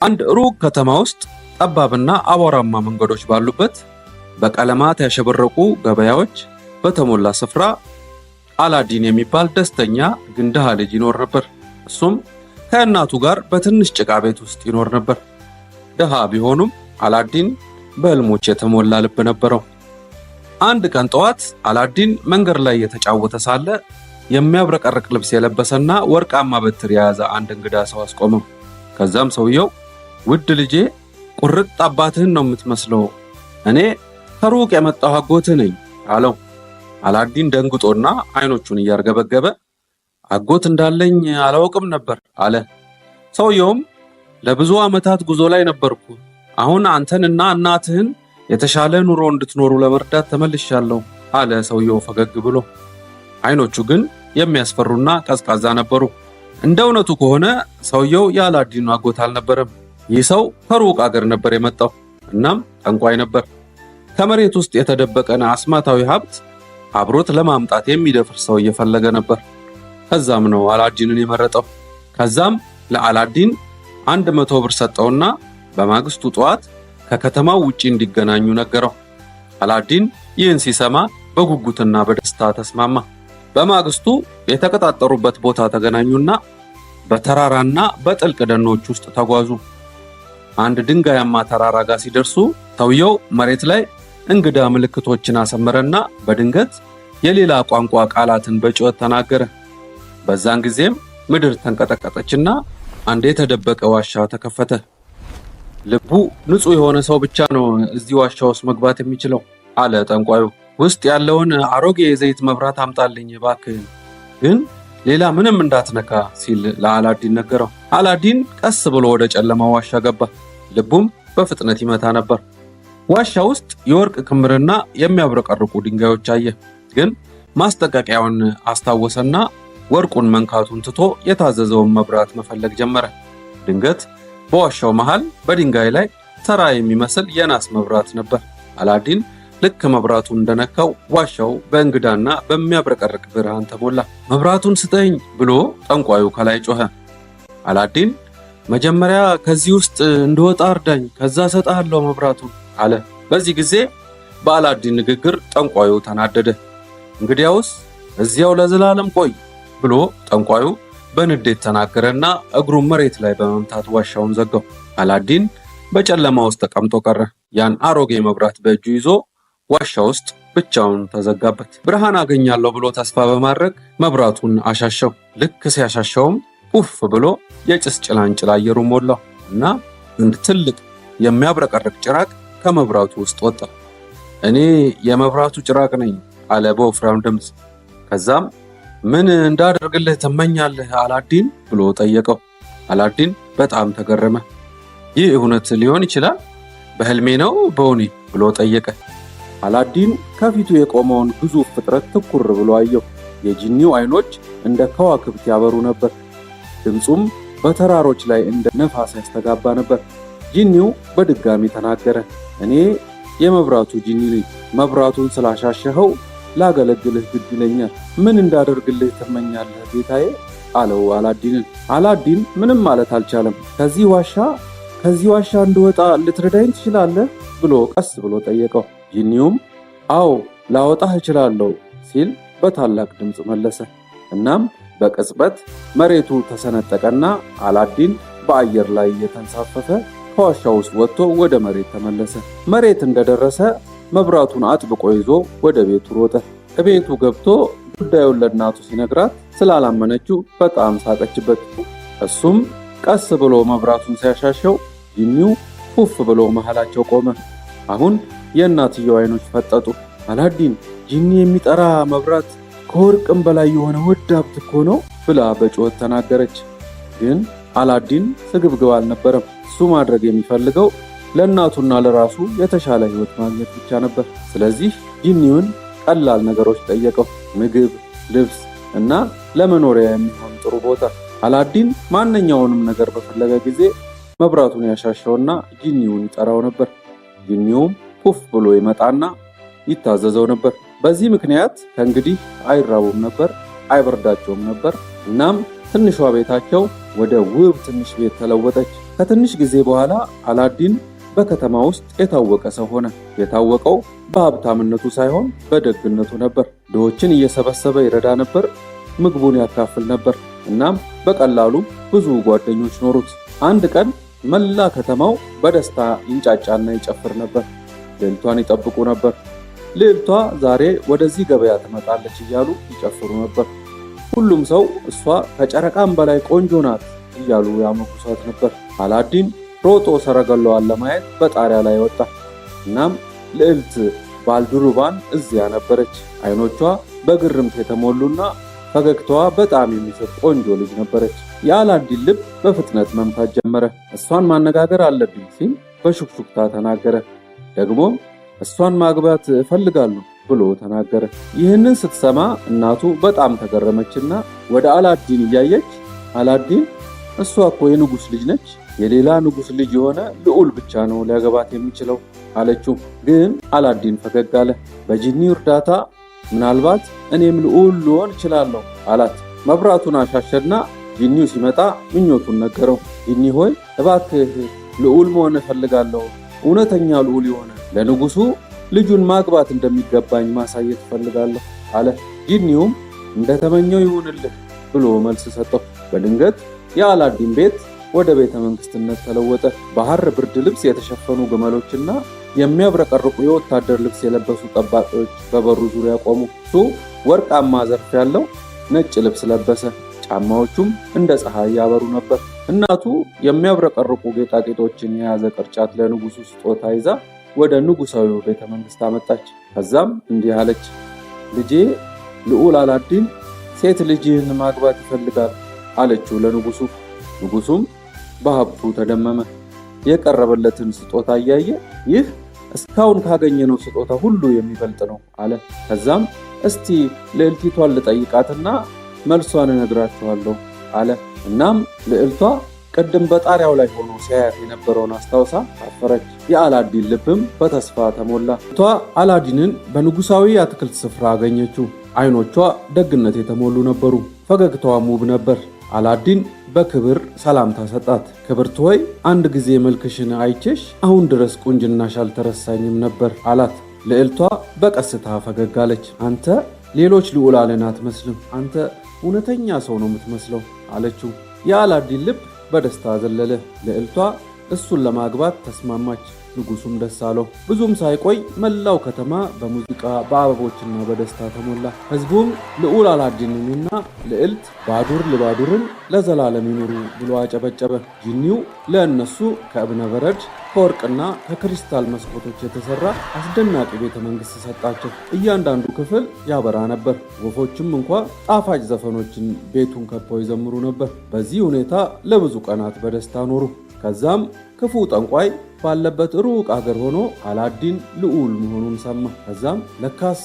አንድ ሩቅ ከተማ ውስጥ ጠባብና አቧራማ መንገዶች ባሉበት በቀለማት ያሸበረቁ ገበያዎች በተሞላ ስፍራ አላዲን የሚባል ደስተኛ ግን ድሃ ልጅ ይኖር ነበር። እሱም ከእናቱ ጋር በትንሽ ጭቃ ቤት ውስጥ ይኖር ነበር። ድሃ ቢሆኑም አላዲን በህልሞች የተሞላ ልብ ነበረው። አንድ ቀን ጠዋት አላዲን መንገድ ላይ የተጫወተ ሳለ የሚያብረቀርቅ ልብስ የለበሰና ወርቃማ በትር የያዘ አንድ እንግዳ ሰው አስቆመው። ከዛም ሰውየው ውድ ልጄ ቁርጥ አባትህን ነው የምትመስለው፣ እኔ ከሩቅ የመጣሁ አጎትህ ነኝ አለው። አላዲን ደንግጦና አይኖቹን እያርገበገበ አጎት እንዳለኝ አላውቅም ነበር አለ። ሰውየውም ለብዙ ዓመታት ጉዞ ላይ ነበርኩ፣ አሁን አንተንና እናትህን የተሻለ ኑሮ እንድትኖሩ ለመርዳት ተመልሻለሁ አለ ሰውየው ፈገግ ብሎ። አይኖቹ ግን የሚያስፈሩና ቀዝቃዛ ነበሩ። እንደ እውነቱ ከሆነ ሰውየው የአላዲን አጎት አልነበረም። ይህ ሰው ከሩቅ አገር ነበር የመጣው። እናም ጠንቋይ ነበር። ከመሬት ውስጥ የተደበቀን አስማታዊ ሀብት አብሮት ለማምጣት የሚደፍር ሰው እየፈለገ ነበር። ከዛም ነው አላዲንን የመረጠው። ከዛም ለአላዲን 100 ብር ሰጠውና በማግስቱ ጠዋት ከከተማው ውጪ እንዲገናኙ ነገረው። አላዲን ይህን ሲሰማ በጉጉትና በደስታ ተስማማ። በማግስቱ የተቀጣጠሩበት ቦታ ተገናኙና በተራራና በጥልቅ ደኖች ውስጥ ተጓዙ። አንድ ድንጋያማ ተራራ ጋር ሲደርሱ ሰውየው መሬት ላይ እንግዳ ምልክቶችን አሰመረና በድንገት የሌላ ቋንቋ ቃላትን በጩኸት ተናገረ። በዛን ጊዜም ምድር ተንቀጠቀጠችና አንድ የተደበቀ ዋሻ ተከፈተ። ልቡ ንጹህ የሆነ ሰው ብቻ ነው እዚህ ዋሻ ውስጥ መግባት የሚችለው አለ ጠንቋዩ። ውስጥ ያለውን አሮጌ የዘይት መብራት አምጣልኝ እባክህ፣ ግን ሌላ ምንም እንዳትነካ ሲል ለአላዲን ነገረው። አላዲን ቀስ ብሎ ወደ ጨለማው ዋሻ ገባ። ልቡም በፍጥነት ይመታ ነበር። ዋሻ ውስጥ የወርቅ ክምርና የሚያብረቀርቁ ድንጋዮች አየ። ግን ማስጠንቀቂያውን አስታወሰና ወርቁን መንካቱን ትቶ የታዘዘውን መብራት መፈለግ ጀመረ። ድንገት በዋሻው መሃል በድንጋይ ላይ ተራ የሚመስል የናስ መብራት ነበር። አላዲን ልክ መብራቱን እንደነካው ዋሻው በእንግዳና በሚያብረቀርቅ ብርሃን ተሞላ። መብራቱን ስጠኝ ብሎ ጠንቋዩ ከላይ ጮኸ። አላዲን መጀመሪያ ከዚህ ውስጥ እንድወጣ እርዳኝ፣ ከዛ ሰጣለሁ መብራቱን አለ። በዚህ ጊዜ በአላዲን ንግግር ጠንቋዩ ተናደደ። እንግዲያውስ እዚያው ለዘላለም ቆይ ብሎ ጠንቋዩ በንዴት ተናገረና እግሩን መሬት ላይ በመምታት ዋሻውን ዘጋው። አላዲን በጨለማ ውስጥ ተቀምጦ ቀረ። ያን አሮጌ መብራት በእጁ ይዞ ዋሻ ውስጥ ብቻውን ተዘጋበት። ብርሃን አገኛለሁ ብሎ ተስፋ በማድረግ መብራቱን አሻሸው። ልክ ሲያሻሸውም ኡፍ ብሎ የጭስ ጭላንጭል አየሩ ሞላው እና አንድ ትልቅ የሚያብረቀርቅ ጭራቅ ከመብራቱ ውስጥ ወጣ። እኔ የመብራቱ ጭራቅ ነኝ አለ በወፍራም ድምፅ። ከዛም ምን እንዳደርግልህ ትመኛለህ አላዲን ብሎ ጠየቀው። አላዲን በጣም ተገረመ። ይህ እውነት ሊሆን ይችላል? በህልሜ ነው በውኔ ብሎ ጠየቀ። አላዲን ከፊቱ የቆመውን ግዙፍ ፍጥረት ትኩር ብሎ አየው። የጂኒው አይኖች እንደ ከዋክብት ያበሩ ነበር። ድምፁም በተራሮች ላይ እንደ ነፋስ ያስተጋባ ነበር። ጂኒው በድጋሚ ተናገረ። እኔ የመብራቱ ጂኒ ነኝ። መብራቱን ስላሻሸኸው ላገለግልህ ግድ ይለኛል። ምን እንዳደርግልህ ትመኛለህ ጌታዬ አለው አላዲንን። አላዲን ምንም ማለት አልቻለም። ከዚህ ዋሻ እንድወጣ ልትረዳኝ ትችላለህ ብሎ ቀስ ብሎ ጠየቀው። ጂኒውም አዎ ላወጣህ እችላለሁ ሲል በታላቅ ድምፅ መለሰ። እናም በቅጽበት መሬቱ ተሰነጠቀና አላዲን በአየር ላይ እየተንሳፈፈ ከዋሻው ውስጥ ወጥቶ ወደ መሬት ተመለሰ። መሬት እንደደረሰ መብራቱን አጥብቆ ይዞ ወደ ቤቱ ሮጠ። ቤቱ ገብቶ ጉዳዩን ለእናቱ ሲነግራት ስላላመነችው በጣም ሳቀችበት። እሱም ቀስ ብሎ መብራቱን ሲያሻሸው ጂኒው ፉፍ ብሎ መሃላቸው ቆመ። አሁን የእናትየው አይኖች ፈጠጡ። አላዲን ጂኒ የሚጠራ መብራት ከወርቅም በላይ የሆነ ውድ ሀብት እኮ ነው ብላ በጩኸት ተናገረች። ግን አላዲን ስግብግብ አልነበረም። እሱ ማድረግ የሚፈልገው ለእናቱና ለራሱ የተሻለ ህይወት ማግኘት ብቻ ነበር። ስለዚህ ጂኒውን ቀላል ነገሮች ጠየቀው፣ ምግብ፣ ልብስ እና ለመኖሪያ የሚሆን ጥሩ ቦታ። አላዲን ማንኛውንም ነገር በፈለገ ጊዜ መብራቱን ያሻሸውና ጂኒውን ይጠራው ነበር። ጂኒውም ፑፍ ብሎ ይመጣና ይታዘዘው ነበር። በዚህ ምክንያት ከእንግዲህ አይራቡም ነበር፣ አይበርዳቸውም ነበር። እናም ትንሿ ቤታቸው ወደ ውብ ትንሽ ቤት ተለወጠች። ከትንሽ ጊዜ በኋላ አላዲን በከተማ ውስጥ የታወቀ ሰው ሆነ። የታወቀው በሀብታምነቱ ሳይሆን በደግነቱ ነበር። ድሆችን እየሰበሰበ ይረዳ ነበር፣ ምግቡን ያካፍል ነበር። እናም በቀላሉ ብዙ ጓደኞች ኖሩት። አንድ ቀን መላ ከተማው በደስታ ይንጫጫና ይጨፍር ነበር። ልዕልቷን ይጠብቁ ነበር። ልዕልቷ ዛሬ ወደዚህ ገበያ ትመጣለች እያሉ ይጨፍሩ ነበር። ሁሉም ሰው እሷ ከጨረቃም በላይ ቆንጆ ናት እያሉ ያሞግሷት ነበር። አላዲን ሮጦ ሰረገላዋን ለማየት በጣሪያ ላይ ወጣ። እናም ልዕልት ባልዱሩባን እዚያ ነበረች። አይኖቿ በግርምት የተሞሉና ፈገግታዋ በጣም የሚስብ ቆንጆ ልጅ ነበረች። የአላዲን ልብ በፍጥነት መምታት ጀመረ። እሷን ማነጋገር አለብኝ ሲል በሹክሹክታ ተናገረ። ደግሞ እሷን ማግባት እፈልጋለሁ ብሎ ተናገረ። ይህንን ስትሰማ እናቱ በጣም ተገረመችና ወደ አላዲን እያየች አላዲን እሷ እኮ የንጉሥ ልጅ ነች፣ የሌላ ንጉሥ ልጅ የሆነ ልዑል ብቻ ነው ሊያገባት የሚችለው አለችው። ግን አላዲን ፈገግ አለ። በጂኒው እርዳታ ምናልባት እኔም ልዑል ልሆን እችላለሁ አላት። መብራቱን አሻሸና ጂኒው ሲመጣ ምኞቱን ነገረው። ጂኒ ሆይ እባክህ ልዑል መሆን እፈልጋለሁ፣ እውነተኛ ልዑል የሆነ ለንጉሡ ልጁን ማግባት እንደሚገባኝ ማሳየት እፈልጋለሁ አለ። ጂኒውም እንደተመኘው ይሁንልህ ብሎ መልስ ሰጠው። በድንገት የአላዲን ቤት ወደ ቤተ መንግስትነት ተለወጠ። በሐር ብርድ ልብስ የተሸፈኑ ግመሎችና የሚያብረቀርቁ የወታደር ልብስ የለበሱ ጠባቂዎች በበሩ ዙሪያ ቆሙ። እሱ ወርቃማ ዘርፍ ያለው ነጭ ልብስ ለበሰ። ጫማዎቹም እንደ ፀሐይ ያበሩ ነበር። እናቱ የሚያብረቀርቁ ጌጣጌጦችን የያዘ ቅርጫት ለንጉሡ ስጦታ ይዛ ወደ ንጉሣዊው ቤተ መንግስት አመጣች። ከዛም እንዲህ አለች፣ ልጄ ልዑል አላዲን ሴት ልጅህን ማግባት ይፈልጋል አለችው ለንጉሡ። ንጉሡም በሀብቱ ተደመመ። የቀረበለትን ስጦታ እያየ ይህ እስካሁን ካገኘነው ስጦታ ሁሉ የሚበልጥ ነው አለ። ከዛም እስቲ ልዕልቲቷን ልጠይቃትና መልሷን እነግራችኋለሁ አለ። እናም ልዕልቷ ቅድም በጣሪያው ላይ ሆኖ ሲያያት የነበረውን አስታውሳ አፈረች። የአላዲን ልብም በተስፋ ተሞላ። ልዕልቷ አላዲንን በንጉሣዊ አትክልት ስፍራ አገኘችው። አይኖቿ ደግነት የተሞሉ ነበሩ፣ ፈገግታዋም ውብ ነበር። አላዲን በክብር ሰላምታ ሰጣት። ክብርት ሆይ አንድ ጊዜ መልክሽን አይቼሽ አሁን ድረስ ቁንጅናሽ አልተረሳኝም ነበር አላት። ልዕልቷ በቀስታ ፈገግ አለች። አንተ ሌሎች ልዑላንን አትመስልም፣ አንተ እውነተኛ ሰው ነው የምትመስለው አለችው። የአላዲን ልብ በደስታ ዘለለ። ልዕልቷ እሱን ለማግባት ተስማማች። ንጉሡም ደስ አለው። ብዙም ሳይቆይ መላው ከተማ በሙዚቃ በአበቦችና በደስታ ተሞላ። ሕዝቡም ልዑል አላዲንንና ልዕልት ባዱር ልባዱርን ለዘላለም ይኑሩ ብሎ አጨበጨበ። ጂኒው ለእነሱ ከእብነ በረድ ከወርቅና ከክሪስታል መስኮቶች የተሰራ አስደናቂ ቤተ መንግሥት ሰጣቸው። እያንዳንዱ ክፍል ያበራ ነበር። ወፎችም እንኳ ጣፋጭ ዘፈኖችን ቤቱን ከበው ይዘምሩ ነበር። በዚህ ሁኔታ ለብዙ ቀናት በደስታ ኖሩ። ከዛም ክፉ ጠንቋይ ባለበት ሩቅ አገር ሆኖ አላዲን ልዑል መሆኑን ሰማ። ከዛም ለካስ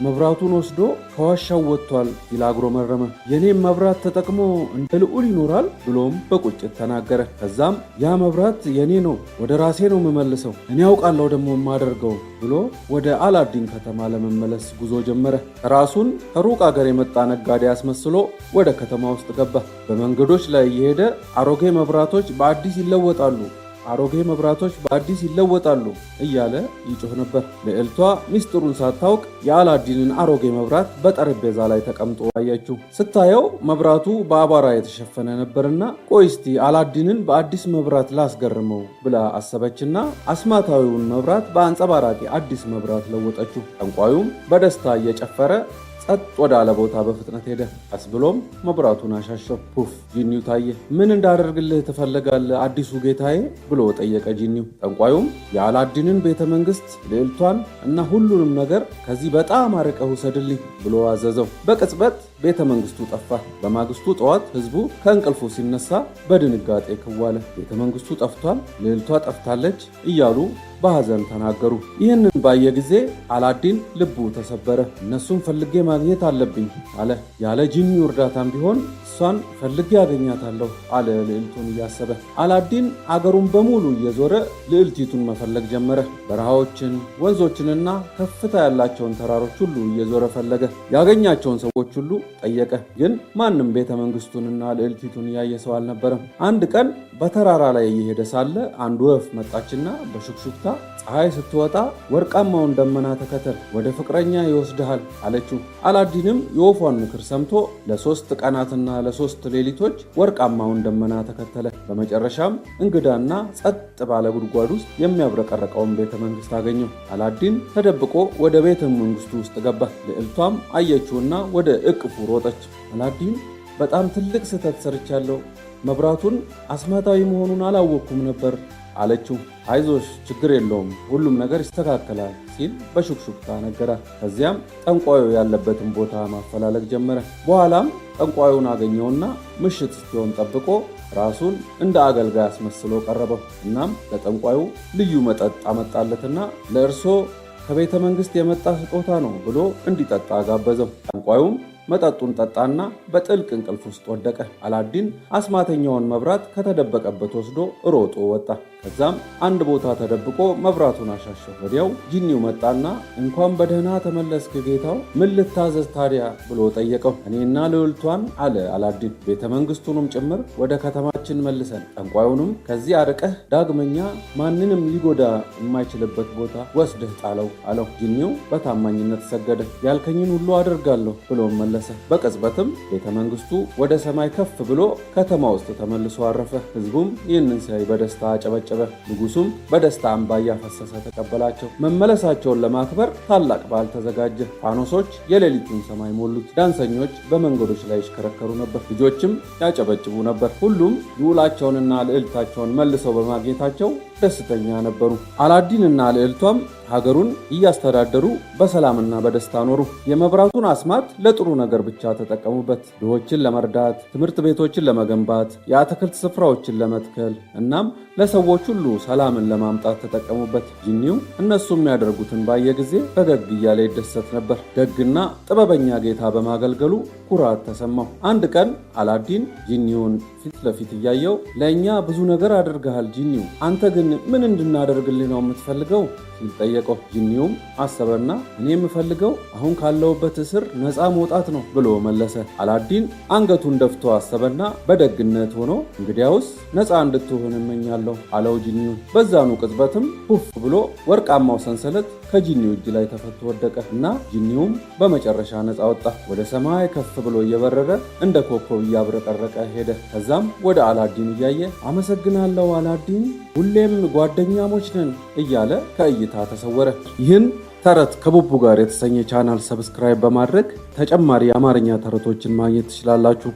መብራቱን ወስዶ ከዋሻው ወጥቷል ሲል አጉረመረመ። የኔም መብራት ተጠቅሞ እንደ ልዑል ይኖራል ብሎም በቁጭት ተናገረ። ከዛም ያ መብራት የኔ ነው፣ ወደ ራሴ ነው የምመልሰው፣ እኔ ያውቃለሁ ደግሞ የማደርገው ብሎ ወደ አላዲን ከተማ ለመመለስ ጉዞ ጀመረ። ራሱን ከሩቅ አገር የመጣ ነጋዴ አስመስሎ ወደ ከተማ ውስጥ ገባ። በመንገዶች ላይ እየሄደ አሮጌ መብራቶች በአዲስ ይለወጣሉ፣ አሮጌ መብራቶች በአዲስ ይለወጣሉ እያለ ይጮህ ነበር። ልዕልቷ ሚስጥሩን ሳታውቅ የአላዲንን አሮጌ መብራት በጠረጴዛ ላይ ተቀምጦ አየችው። ስታየው መብራቱ በአቧራ የተሸፈነ ነበርና ቆይ እስቲ አላዲንን በአዲስ መብራት ላስገርመው ብላ አሰበችና አስማታዊውን መብራት በአንጸባራቂ አዲስ መብራት ለወጠችው። ጠንቋዩም በደስታ እየጨፈረ ጸጥ ወዳለ ቦታ በፍጥነት ሄደ። ቀስ ብሎም መብራቱን አሻሸው። ፑፍ! ጂኒው ታየ። ምን እንዳደርግልህ ትፈልጋለህ አዲሱ ጌታዬ ብሎ ጠየቀ ጂኒው። ጠንቋዩም የአላዲንን ቤተ መንግስት፣ ልዕልቷን እና ሁሉንም ነገር ከዚህ በጣም አርቀህ ውሰድልኝ ብሎ አዘዘው። በቅጽበት ቤተ መንግስቱ ጠፋ። በማግስቱ ጠዋት ህዝቡ ከእንቅልፉ ሲነሳ በድንጋጤ ክዋለ። ቤተ መንግስቱ ጠፍቷል፣ ልዕልቷ ጠፍታለች እያሉ በሐዘን ተናገሩ። ይህንን ባየ ጊዜ አላዲን ልቡ ተሰበረ። እነሱን ፈልጌ ማግኘት አለብኝ አለ። ያለ ጂኒው እርዳታም ቢሆን እሷን ፈልጌ ያገኛታለሁ አለ ልዕልቱን እያሰበ። አላዲን አገሩን በሙሉ እየዞረ ልዕልቲቱን መፈለግ ጀመረ። በረሃዎችን፣ ወንዞችንና ከፍታ ያላቸውን ተራሮች ሁሉ እየዞረ ፈለገ። ያገኛቸውን ሰዎች ሁሉ ጠየቀ። ግን ማንም ቤተ መንግስቱንና ልዕልቲቱን ያየ ሰው አልነበረም። አንድ ቀን በተራራ ላይ እየሄደ ሳለ አንድ ወፍ መጣችና በሹክሹክታ ፀሐይ ስትወጣ ወርቃማውን ደመና ተከተል፣ ወደ ፍቅረኛ ይወስድሃል አለችው። አላዲንም የወፏን ምክር ሰምቶ ለ3 ቀናትና ለ3 ሌሊቶች ወርቃማውን ደመና ተከተለ። በመጨረሻም እንግዳና ጸጥ ባለ ጉድጓድ ውስጥ የሚያብረቀረቀውን ቤተ መንግስት አገኘው። አላዲን ተደብቆ ወደ ቤተ መንግስቱ ውስጥ ገባ። ልዕልቷም አየችውና ወደ እቅፉ ሮጠች። አላዲን በጣም ትልቅ ስህተት ሰርቻለሁ፣ መብራቱን አስማታዊ መሆኑን አላወቅኩም ነበር አለችው። አይዞሽ፣ ችግር የለውም፣ ሁሉም ነገር ይስተካከላል ሲል በሹክሹክታ ነገራት። ከዚያም ጠንቋዩ ያለበትን ቦታ ማፈላለግ ጀመረ። በኋላም ጠንቋዩን አገኘውና ምሽት እስኪሆን ጠብቆ ራሱን እንደ አገልጋይ አስመስሎ ቀረበው። እናም ለጠንቋዩ ልዩ መጠጥ አመጣለትና ለእርሶ ከቤተ መንግስት የመጣ ስጦታ ነው ብሎ እንዲጠጣ ጋበዘው። ጠንቋዩም መጠጡን ጠጣና በጥልቅ እንቅልፍ ውስጥ ወደቀ። አላዲን አስማተኛውን መብራት ከተደበቀበት ወስዶ ሮጦ ወጣ። ከዛም አንድ ቦታ ተደብቆ መብራቱን አሻሸው። ወዲያው ጂኒው መጣና እንኳን በደህና ተመለስክ ጌታው፣ ምን ልታዘዝ ታዲያ ብሎ ጠየቀው። እኔና ልዕልቷን አለ አላዲን ቤተ መንግስቱንም ጭምር ወደ ከተማችን መልሰን ጠንቋዩንም ከዚህ አርቀህ ዳግመኛ ማንንም ሊጎዳ የማይችልበት ቦታ ወስደህ ጣለው አለው። ጂኒው በታማኝነት ሰገደ። ያልከኝን ሁሉ አደርጋለሁ ብሎ መለሰ። በቅጽበትም ቤተ መንግስቱ ወደ ሰማይ ከፍ ብሎ ከተማ ውስጥ ተመልሶ አረፈ። ህዝቡም ይህንን ሲያይ በደስታ አጨበጨበ። ንጉሱም በደስታ እንባ እያፈሰሰ ተቀበላቸው። መመለሳቸውን ለማክበር ታላቅ በዓል ተዘጋጀ። ፋኖሶች የሌሊቱን ሰማይ ሞሉት። ዳንሰኞች በመንገዶች ላይ ይሽከረከሩ ነበር። ልጆችም ያጨበጭቡ ነበር። ሁሉም ልዑላቸውንና ልዕልታቸውን መልሰው በማግኘታቸው ደስተኛ ነበሩ። አላዲንና ልዕልቷም ሀገሩን እያስተዳደሩ በሰላምና በደስታ ኖሩ። የመብራቱን አስማት ለጥሩ ነገር ብቻ ተጠቀሙበት። ድሆችን ለመርዳት፣ ትምህርት ቤቶችን ለመገንባት፣ የአትክልት ስፍራዎችን ለመትከል እናም ለሰዎች ሁሉ ሰላምን ለማምጣት ተጠቀሙበት። ጂኒው እነሱ የሚያደርጉትን ባየ ጊዜ ፈገግ እያለ ይደሰት ነበር። ደግና ጥበበኛ ጌታ በማገልገሉ ኩራት ተሰማው። አንድ ቀን አላዲን ጂኒውን ፊት ለፊት እያየው ለእኛ ብዙ ነገር አድርገሃል ጂኒው፣ አንተ ግን ምን እንድናደርግልህ ነው የምትፈልገው ሲል ጠየቀው። ጂኒውም አሰበና እኔ የምፈልገው አሁን ካለውበት እስር ነፃ መውጣት ነው ብሎ መለሰ። አላዲን አንገቱን ደፍቶ አሰበና በደግነት ሆኖ እንግዲያውስ ነፃ እንድትሆን እመኛለሁ አለው ጂኒው። በዛኑ ቅጽበትም ፑፍ ብሎ ወርቃማው ሰንሰለት ከጂኒው እጅ ላይ ተፈቶ ወደቀ እና ጂኒውም በመጨረሻ ነፃ ወጣ። ወደ ሰማይ ከፍ ብሎ እየበረረ እንደ ኮከብ እያብረቀረቀ ሄደ። ከዛም ወደ አላዲን እያየ አመሰግናለሁ አላዲን፣ ሁሌም ጓደኛሞች ነን እያለ ከእይታ ተሰወረ። ይህን ተረት ከቡቡ ጋር የተሰኘ ቻናል ሰብስክራይብ በማድረግ ተጨማሪ የአማርኛ ተረቶችን ማግኘት ትችላላችሁ።